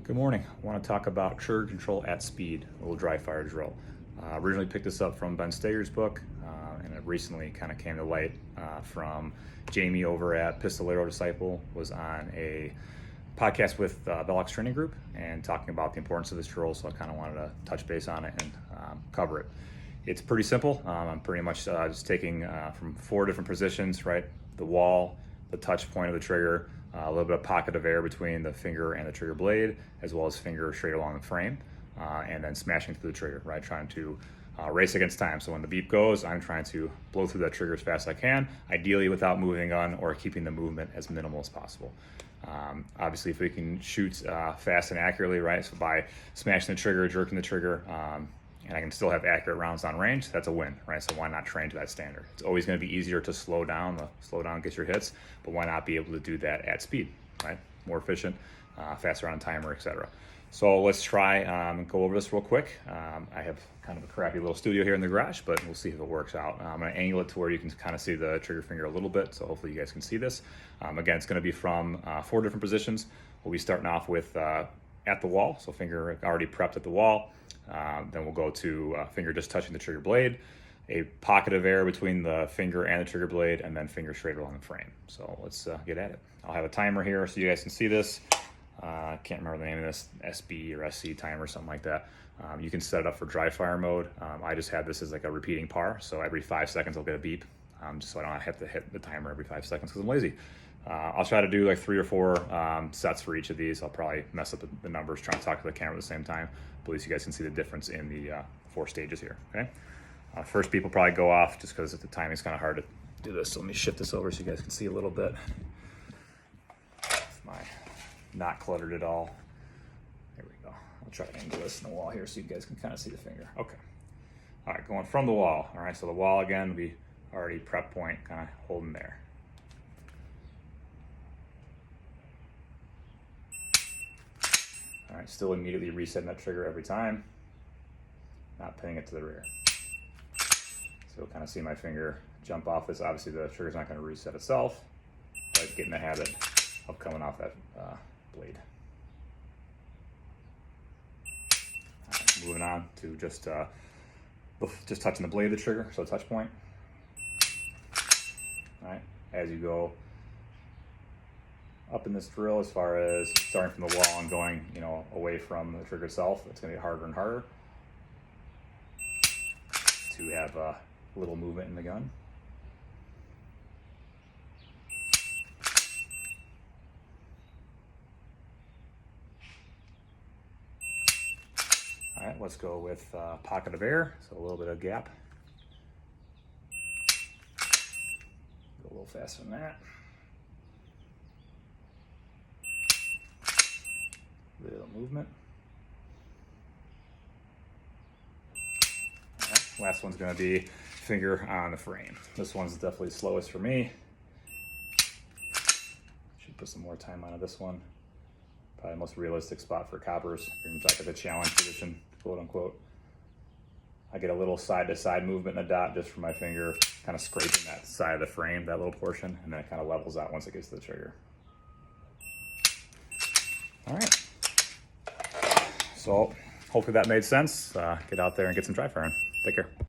Good morning. I want to talk about trigger control at speed, a little dry fire drill. Originally picked this up from Ben Steger's book, and it recently kind of came to light from Jamie over at Pistolero Disciple. Was on a podcast with Velox Training Group and talking about the importance of this drill, so I kind of wanted to touch base on it and cover it. It's pretty simple. I'm pretty much just taking from 4 different positions, right? The wall, the touch point of the trigger, a little bit of pocket of air between the finger and the trigger blade, as well as finger straight along the frame, and then smashing through the trigger, right? Trying to race against time. So when the beep goes, I'm trying to blow through that trigger as fast as I can, ideally without moving the gun or keeping the movement as minimal as possible. Obviously, if we can shoot fast and accurately, right? So by smashing the trigger, jerking the trigger, and I can still have accurate rounds on range, that's a win, right? So why not train to that standard? It's always going to be easier to slow down. The slow down gets your hits, but why not be able to do that at speed, right? More efficient, faster on timer, etc. So let's try and go over this real quick. I have kind of a crappy little studio here in the garage, but we'll see if it works out. I'm going to angle it to where you can kind of see the trigger finger a little bit, so hopefully you guys can see this. Again, it's going to be from 4 different positions. We'll be starting off with at the wall, so finger already prepped at the wall. Then we'll go to finger just touching the trigger blade, a pocket of air between the finger and the trigger blade, and then finger straight along the frame. So let's get at it. I'll have a timer here so you guys can see this. I can't remember the name of this, SB or SC timer, something like that. You can set it up for dry fire mode. I just have this as like a repeating par, so every 5 seconds I'll get a beep, just so I don't have to hit the timer every 5 seconds because I'm lazy. I'll try to do like 3 or 4 sets for each of these. I'll probably mess up the numbers trying to talk to the camera at the same time, but at least you guys can see the difference in the 4 stages here, okay? First beep will probably go off just because the timing's kind of hard to do this, so let me shift this over so you guys can see a little bit. Not cluttered at all. There we go. I'll try to angle this in the wall here so you guys can kind of see the finger. Okay. All right, going from the wall. All right, so the wall again, we already prep point, kind of holding there. All right, still immediately resetting that trigger every time, not pinning it to the rear. So you'll kind of see my finger jump off this. Obviously the trigger's not going to reset itself, but get in the habit of coming off that blade. All right, moving on to just touching the blade of the trigger, so touch point. All right, as you go up in this drill, as far as starting from the wall and going, away from the trigger itself, it's going to get harder and harder to have a little movement in the gun. All right, let's go with pocket of air, so a little bit of gap. Go a little faster than that. Little movement. All right, last one's going to be finger on the frame. This one's definitely slowest for me. Should put some more time onto this one. Probably the most realistic spot for coppers. Pretty much like the challenge position, quote unquote. I get a little side to side movement in the dot just from my finger, kind of scraping that side of the frame, that little portion, and then it kind of levels out once it gets to the trigger. All right. So hopefully that made sense. Get out there and get some dry firing. Take care.